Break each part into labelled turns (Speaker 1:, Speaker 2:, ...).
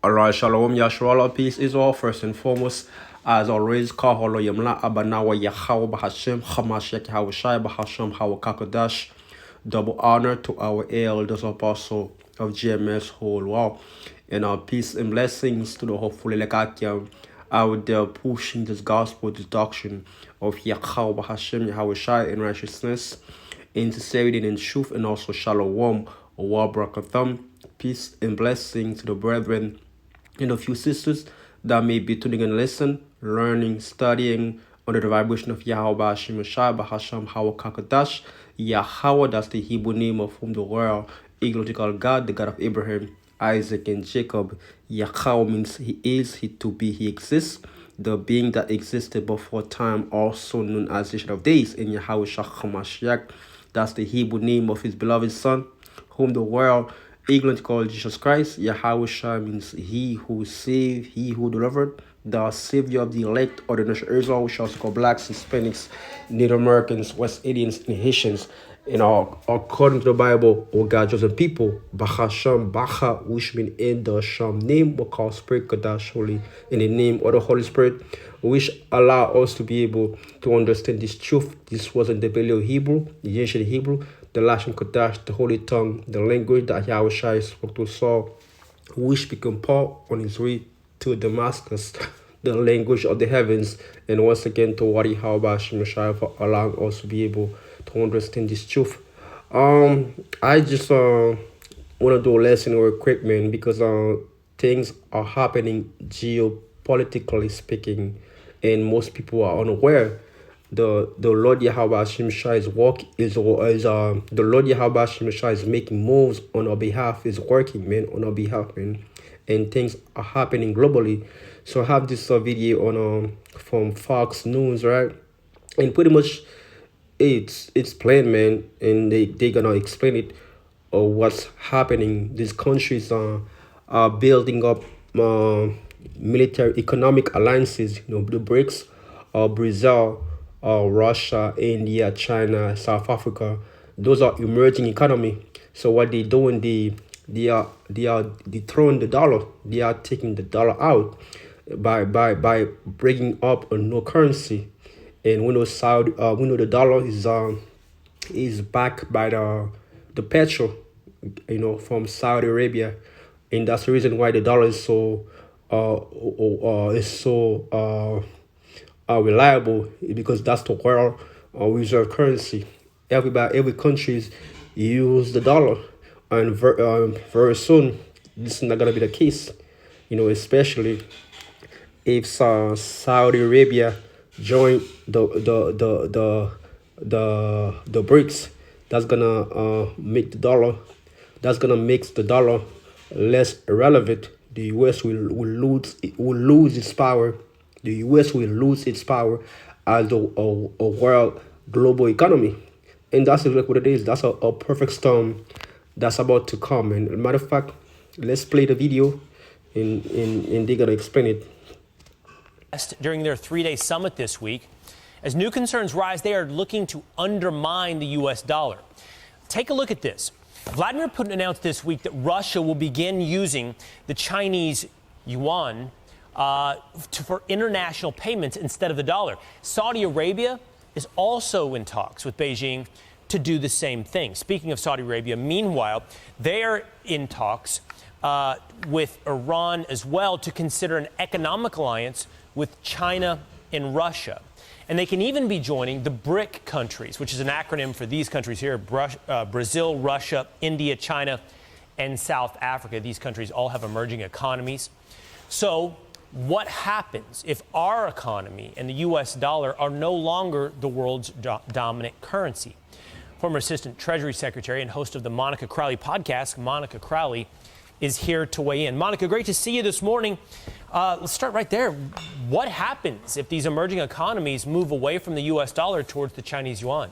Speaker 1: Alright, Shalom, Yashua, peace is all first and foremost. As always, Kaholo Yamla Abanawa Yahawa Bahashim, Hamashek Hawashai Bahasham Hawakakadash. Double honor to our elders apostle of GMS whole wow. And our peace and blessings to the hopefully Lekakiam out there pushing this gospel, this doctrine of Yahweh Bahashim Yahawashai in righteousness, in sincerity and truth, and also Shalom, or Wabrakatham. Peace and blessing to the brethren and a few sisters that may be tuning and listen, learning, studying under the vibration of Yahweh Bashim Shai Bahasham Hawakakadash. Yahweh, that's the Hebrew name of whom the world, egotistical God, the God of Abraham, Isaac, and Jacob. Yahweh means he is, he to be, he exists. The being that existed before time, also known as the Ancient of Days, in Yahweh Shach HaMashiach. That's the Hebrew name of his beloved Son, whom the world ignorant called Jesus Christ. Yahweh Shai means he who saved, he who delivered, the savior of the elect or the nation of Israel, which also called blacks, Hispanics, Native Americans, West Indians, and Haitians. And according to the Bible, O God, chosen people, Bahasham, Baha, which means in the Sham name, we call Spirit Kadash, holy, in the name of the Holy Spirit, which allow us to be able to understand this truth. This was in the Paleo Hebrew, the ancient Hebrew, the Lashon Kodash, the holy tongue, the language that Yahweh Shai spoke to Saul, which became Paul on his way to Damascus, the language of the heavens, and once again to Wadi Yahweh Shai for allowing us to be able to understand this truth. I just want to do a lesson real quick, man, because things are happening geopolitically speaking, and most people are unaware. The Lord Yahweh Hashem Shai is the Lord Yahweh Hashem Shai is making moves on our behalf, is working, man, on our behalf, man, and things are happening globally. So I have this video on from Fox News, right, and pretty much it's plain, man, and they gonna explain it what's happening. These countries are building up military economic alliances, the BRICS, Brazil, Russia, India, China, South Africa. Those are emerging economy. So what they doing, they are throwing the dollar. They are taking the dollar out by bringing up a new currency. And we know the dollar is backed by the petrol, from Saudi Arabia, and that's the reason why the dollar is so reliable, because that's the world reserve currency. Every countries use the dollar, and very soon this is not gonna be the case. Especially if Saudi Arabia join the BRICS, that's gonna make the dollar. That's gonna make the dollar less irrelevant. The U.S. will lose its power. The U.S. will lose its power as a world global economy, and that's exactly what it is. That's a perfect storm that's about to come. And as a matter of fact, let's play the video, and they're gonna explain it.
Speaker 2: During their three-day summit this week, as new concerns rise, they are looking to undermine the U.S. dollar. Take a look at this. Vladimir Putin announced this week that Russia will begin using the Chinese yuan for international payments instead of the dollar. Saudi Arabia is also in talks with Beijing to do the same thing. Speaking of Saudi Arabia, meanwhile, they are in talks with Iran as well to consider an economic alliance with China and Russia. And they can even be joining the BRIC countries, which is an acronym for these countries here: Brazil, Russia, India, China, and South Africa. These countries all have emerging economies. So what happens if our economy and the U.S. dollar are no longer the world's dominant currency? Former Assistant Treasury Secretary and host of the Monica Crowley podcast, Monica Crowley, is here to weigh in. Monica, great to see you this morning. Let's start right there. What happens if these emerging economies move away from the U.S. dollar towards the Chinese yuan?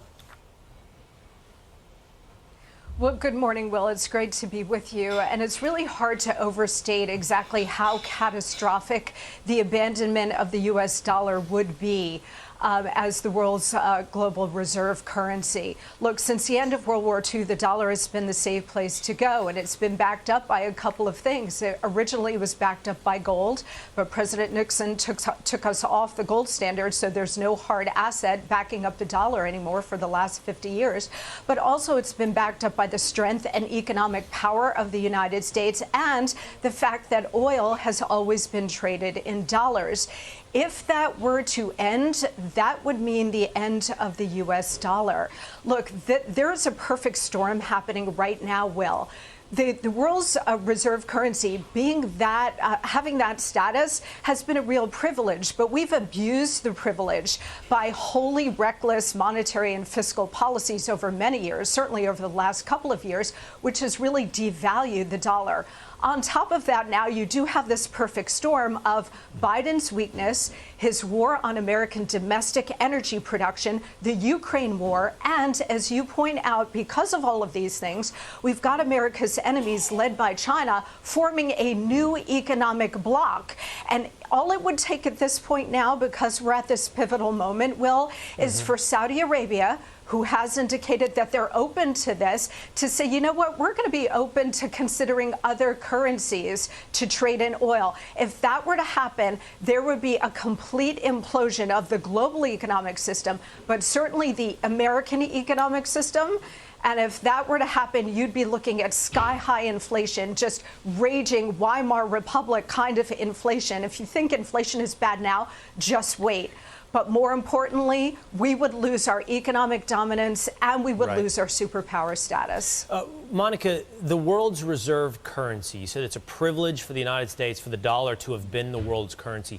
Speaker 3: Well, good morning, Will. It's great to be with you. And it's really hard to overstate exactly how catastrophic the abandonment of the U.S. dollar would be. as the world's global reserve currency. Look, since the end of World War II, the dollar has been the safe place to go, and it's been backed up by a couple of things. It originally was backed up by gold, but President Nixon took us off the gold standard, so there's no hard asset backing up the dollar anymore for the last 50 years. But also it's been backed up by the strength and economic power of the United States and the fact that oil has always been traded in dollars. If that were to end, that would mean the end of the U.S. dollar. Look, there's a perfect storm happening right now, Will. The world's reserve currency being that, having that status has been a real privilege, but we've abused the privilege by wholly reckless monetary and fiscal policies over many years, certainly over the last couple of years, which has really devalued the dollar. On top of that, now you do have this perfect storm of Biden's weakness, his war on American domestic energy production, the Ukraine war, and as you point out, because of all of these things, we've got America's enemies led by China forming a new economic bloc. And all it would take at this point now, because we're at this pivotal moment, Will, is for Saudi Arabia, who has indicated that they're open to this, to say, you know what, we're going to be open to considering other currencies to trade in oil. If that were to happen, there would be a complete implosion of the global economic system, but certainly the American economic system. And if that were to happen, you'd be looking at sky-high inflation, just raging Weimar Republic kind of inflation. If you think inflation is bad now, just wait. But more importantly, we would lose our economic dominance and we would lose our superpower status.
Speaker 2: Monica, the world's reserve currency, you said it's a privilege for the United States for the dollar to have been the world's currency.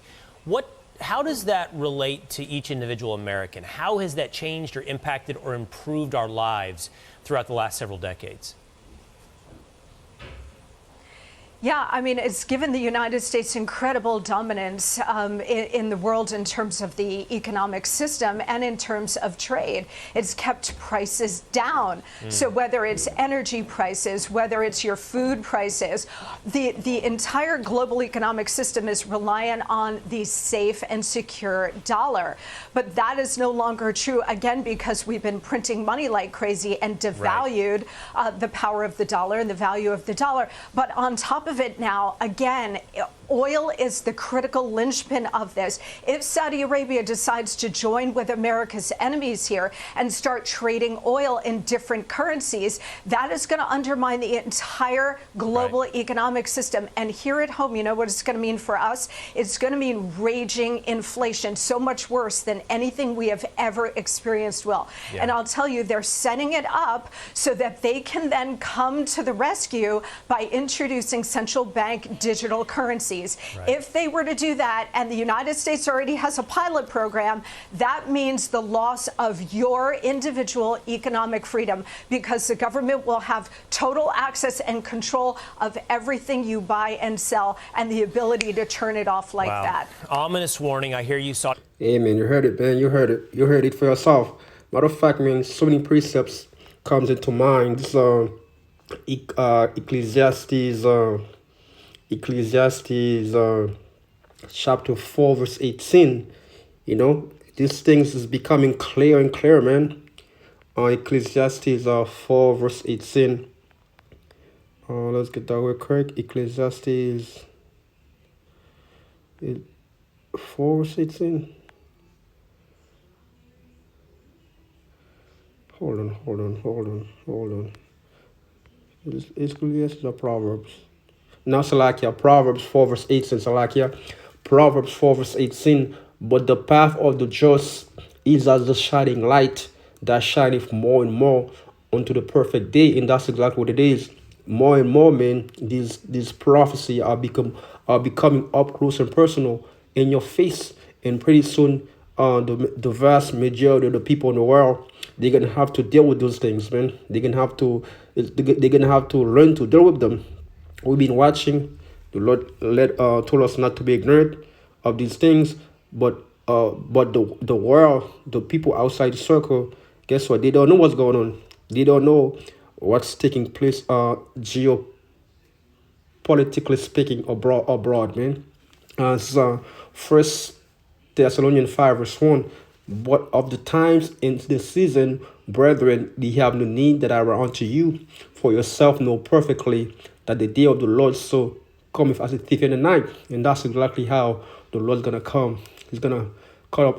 Speaker 2: How does that relate to each individual American? How has that changed or impacted or improved our lives throughout the last several decades?
Speaker 3: Yeah, I mean, it's given the United States incredible dominance in the world in terms of the economic system and in terms of trade. It's kept prices down. So whether it's energy prices, whether it's your food prices, the entire global economic system is reliant on the safe and secure dollar. But that is no longer true, again, because we've been printing money like crazy and devalued the power of the dollar and the value of the dollar. But on top of it now, again, oil is the critical linchpin of this. If Saudi Arabia decides to join with America's enemies here and start trading oil in different currencies, that is going to undermine the entire global economic system. And here at home, you know what it's going to mean for us? It's going to mean raging inflation, so much worse than anything we have ever experienced, Will. And I'll tell you, they're setting it up so that they can then come to the rescue by introducing central bank digital currencies. If they were to do that, and the United States already has a pilot program, that means the loss of your individual economic freedom, because the government will have total access and control of everything you buy and sell and the ability to turn it off like that.
Speaker 2: Ominous warning. I hear you saw.
Speaker 1: Hey, man, you heard it, man. You heard it. You heard it for yourself. Matter of fact, man, so many precepts comes into mind. This Ecclesiastes chapter 4 verse 18, you know, these things is becoming clear and clear, man. Ecclesiastes 4 verse 18. Let's get that word correct. Ecclesiastes 4 verse 18. Hold on. Ecclesiastes or Proverbs? Now, Salakia, Proverbs 4 verse 18, Salakia. Proverbs 4 verse 18. But the path of the just is as the shining light that shineth more and more unto the perfect day. And that's exactly what it is. More and more, man, these prophecy are becoming up close and personal in your face. And pretty soon, the vast majority of the people in the world, they're gonna have to deal with those things, man. They're gonna have to learn to deal with them. We've been watching. The Lord told us not to be ignorant of these things, but the world, the people outside the circle, guess what? They don't know what's going on. They don't know what's taking place geopolitically speaking abroad, man. As First Thessalonians 5 verse 1, But of the times in the season, brethren, ye have no need that I write unto you, for yourself know perfectly that the day of the Lord so cometh as a thief in the night. And that's exactly how the Lord's gonna come. He's gonna call a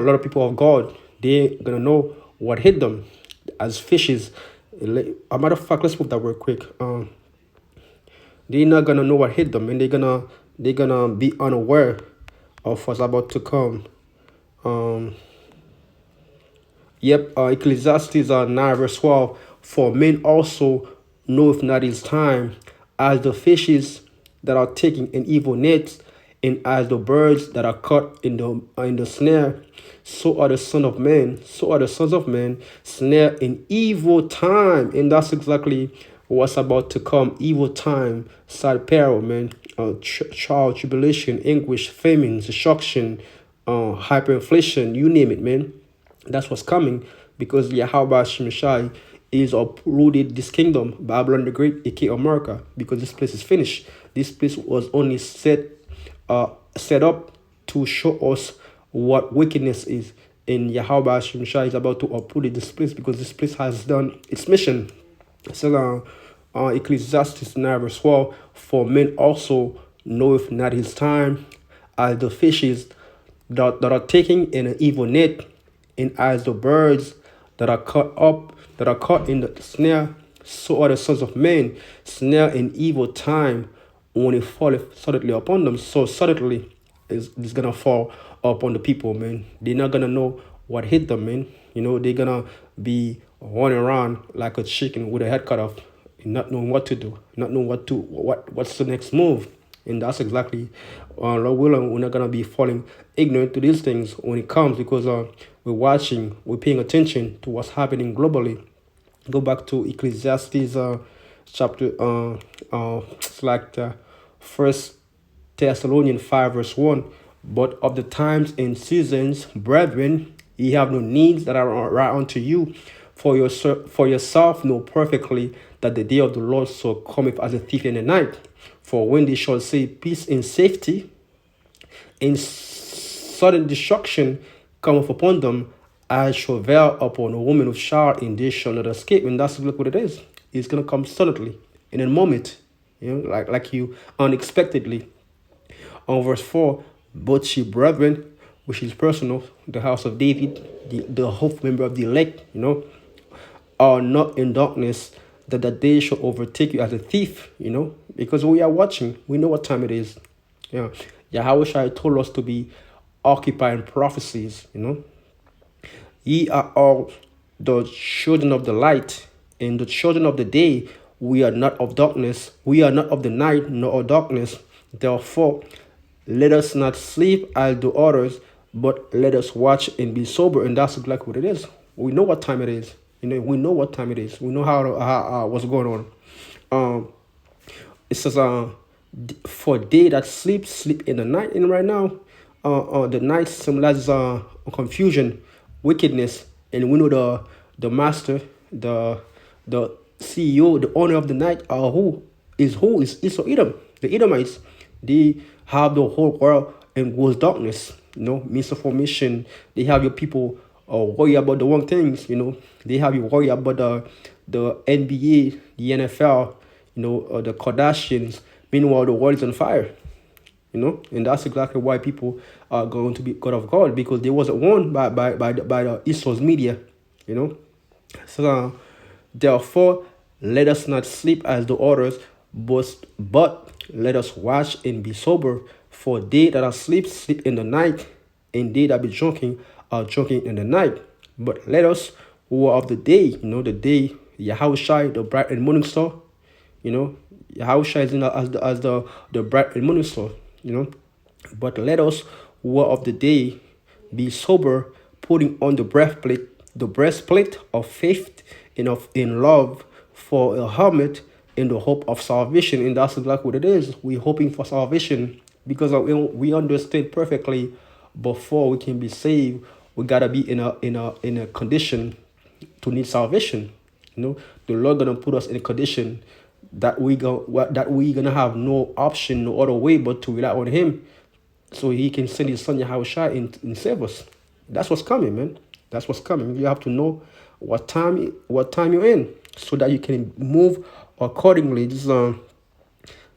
Speaker 1: lot of people of God. They're gonna know what hit them as fishes. A matter of fact, let's move that real quick. They're not gonna know what hit them, and they're gonna be unaware of what's about to come. Ecclesiastes 9 verse 12. For men also know if not his time, as the fishes that are taken in evil nets, and as the birds that are caught in the snare, so are the sons of men snare in evil time. And that's exactly what's about to come. Evil time, sad peril, man. Trial, tribulation, anguish, famine, destruction, hyperinflation, you name it, man. That's what's coming, because Yahweh Shemashai is uprooted this kingdom, Babylon the Great, aka America, because this place is finished. This place was only set up to show us what wickedness is. And Yahweh Shemashai is about to uproot this place, because this place has done its mission. So Ecclesiastes 9 verse 12, for men also knoweth not his time, as the fishes that are taken in an evil net, and as the birds that are caught in the snare, so are the sons of men snare in evil time, when it falleth suddenly upon them. So suddenly is gonna fall upon the people, man. They're not gonna know what hit them, man. They're gonna be running around like a chicken with a head cut off, not knowing what to do, not knowing what's the next move. And that's exactly, Lord willing, we're not going to be falling ignorant to these things when it comes, because we're watching, we're paying attention to what's happening globally. Go back to Ecclesiastes chapter, it's like First Thessalonians 5 verse 1. But of the times and seasons, brethren, ye have no needs that are right unto you, for yourself know perfectly that the day of the Lord so cometh as a thief in the night. For when they shall say peace and safety, and sudden destruction cometh upon them, as travail upon a woman of child, and they shall not escape. And that's look what it is. It's gonna come suddenly, in a moment, like you unexpectedly. On verse 4, but ye brethren, which is personal, the house of David, the hope member of the elect, are not in darkness, that the day shall overtake you as a thief, because we are watching. We know what time it is. Yahweh told us to be occupying prophecies, Ye are all the children of the light, and the children of the day. We are not of darkness. We are not of the night, nor of darkness. Therefore, let us not sleep as the others, but let us watch and be sober. And that's exactly what it is. We know what time it is. We know what time it is. We know how what's going on. It says, for they that sleep in the night. And right now, the night symbolizes confusion, wickedness, and we know the master, the CEO, the owner of the night, who is Esau Edom. The Edomites, they have the whole world in gross darkness. Misinformation. They have your people worry about the wrong things. They have you worry about the NBA, the NFL, the Kardashians. Meanwhile, the world is on fire. And that's exactly why people are going to be cut off God, because they wasn't warned by the Esau's media. So therefore, let us not sleep as the others, but let us watch and be sober. For they that are asleep sleep in the night, and they that be drinking are drinking in the night. But let us who are of the day, the day, Yahushai, the bright and morning star, Yahushua is as the bright and morning star, But let us who are of the day be sober, putting on the breastplate of faith and in love, for a helmet in the hope of salvation. And that's exactly what it is. We're hoping for salvation, because we understand perfectly, before we can be saved, we gotta be in a condition to need salvation. The Lord gonna put us in a condition that we gonna have no option, no other way but to rely on Him. so he can send his son Yahushua and save us. That's what's coming, man. That's what's coming. You have to know what time you're in, so that you can move accordingly. This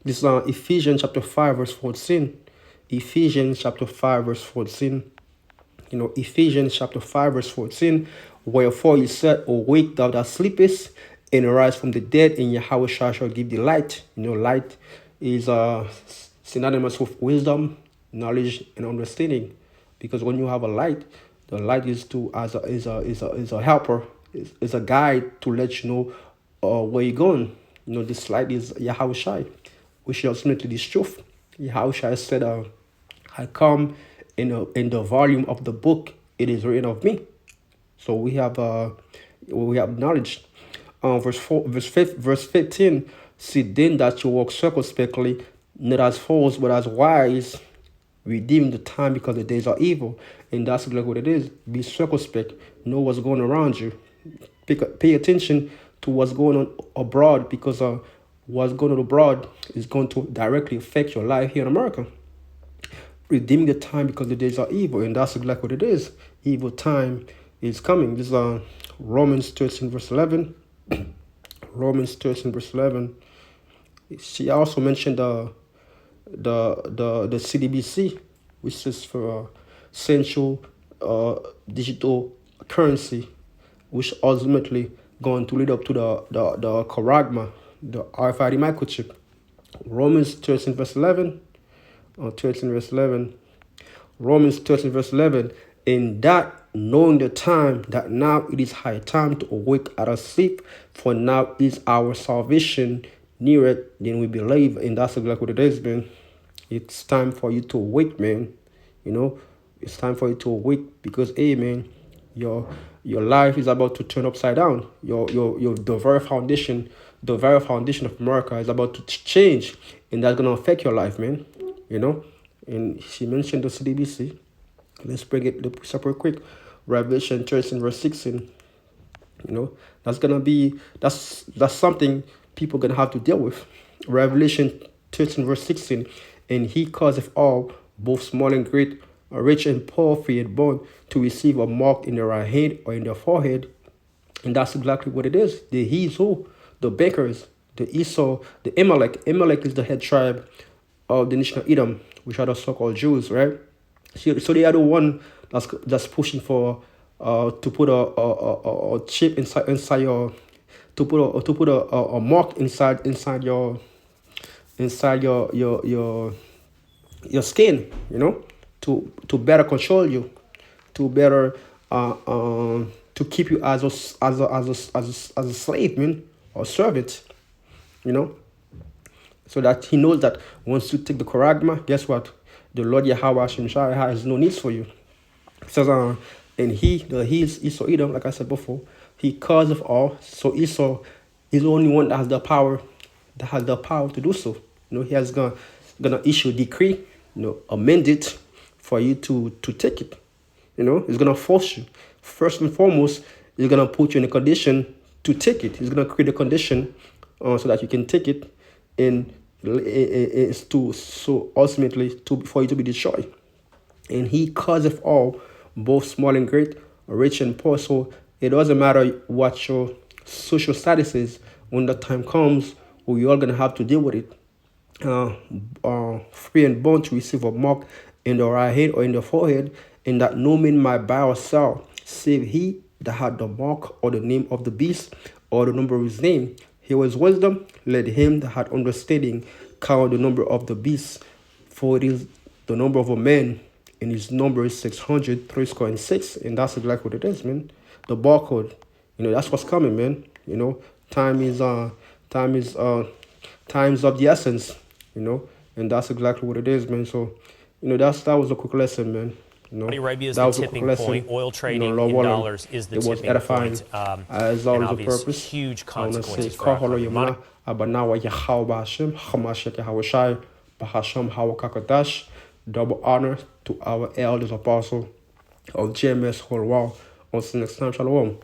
Speaker 1: Ephesians chapter 5 verse 14. Ephesians chapter 5 verse 14. Ephesians chapter 5 verse 14. Wherefore he said, awake thou that sleepest, and arise from the dead, and Yahweh shall give thee light. Light is synonymous with wisdom, knowledge, and understanding. Because when you have a light, the light is a helper, is a guide to let you know where you're going. This light is Yahweh, which is ultimately this truth. Yahweh said, I come in the volume of the book, it is written of me. So we have knowledge. Verse 15. See then that you walk circumspectly, not as fools, but as wise, redeeming the time, because the days are evil. And that's exactly what it is. Be circumspect. Know what's going around you. Pay attention to what's going on abroad, because what's going on abroad is going to directly affect your life here in America. Redeeming the time, because the days are evil. And that's exactly what it is. Evil time is coming. This is Romans 13 verse 11. Romans 13 verse 11. She also mentioned the CDBC, which is for central digital currency, which ultimately going to lead up to the Charagma, the RFID microchip. Romans 13 verse 11. 13 verse 11. Romans 13 verse 11. In that, knowing the time, that now it is high time to awake out of sleep, for now is our salvation nearer than we believe. And that's exactly what it is, man. It's time for you to awake, man. It's time for you to awake, because, hey, man, your life is about to turn upside down. The very foundation of America is about to change, and that's gonna affect your life, man. And she mentioned the CDBC. Let's bring it up real quick. Revelation 13 verse 16. That's something people gonna have to deal with. Revelation 13 verse 16. And he causeth all, both small and great, rich and poor, free and bond, to receive a mark in their right hand or in their forehead. And that's exactly what it is. The he's who? The bakers, the Esau, the Amalek. Amalek is the head tribe of the nation of Edom, which are the so-called Jews, right? So they are the one that's pushing for to put a chip inside your, to put a mark inside your skin, to better control you, to better to keep you as a slave, man, or servant, so that he knows that once you take the Charagma, guess what? The Lord Yahweh Hashem has no needs for you. It says, and he is Esau Edom, like I said before, he causeth all. So Esau is the only one that has the power to do so. He has gonna issue a decree, amend it for you to take it. He's gonna force you. First and foremost, he's gonna put you in a condition to take it. He's gonna create a condition so that you can take it, and it's ultimately for you to be destroyed. And he causeth all, both small and great, rich and poor. So it doesn't matter what your social status is. When the time comes, we're all gonna have to deal with it. Free and born, to receive a mark in the right hand or in the forehead, and that no man might buy or sell, save he that had the mark or the name of the beast or the number of his name. Here was wisdom. Let him that had understanding count the number of the beast, for it is the number of a man, and his number is 666. And that's exactly what it is, man. The barcode. That's what's coming, man. Time's of the essence. And that's exactly what it is, man. So, that was a quick lesson, man.
Speaker 2: Saudi Arabia is the tipping point. Oil trading in dollars is the tipping
Speaker 1: edifying,
Speaker 2: point.
Speaker 1: as
Speaker 2: and
Speaker 1: always, the purpose.
Speaker 2: Huge
Speaker 1: I want to say,
Speaker 2: consequences for our economy.
Speaker 1: double honor to our elders, apostle of GMS whole world. On the next time, shalom.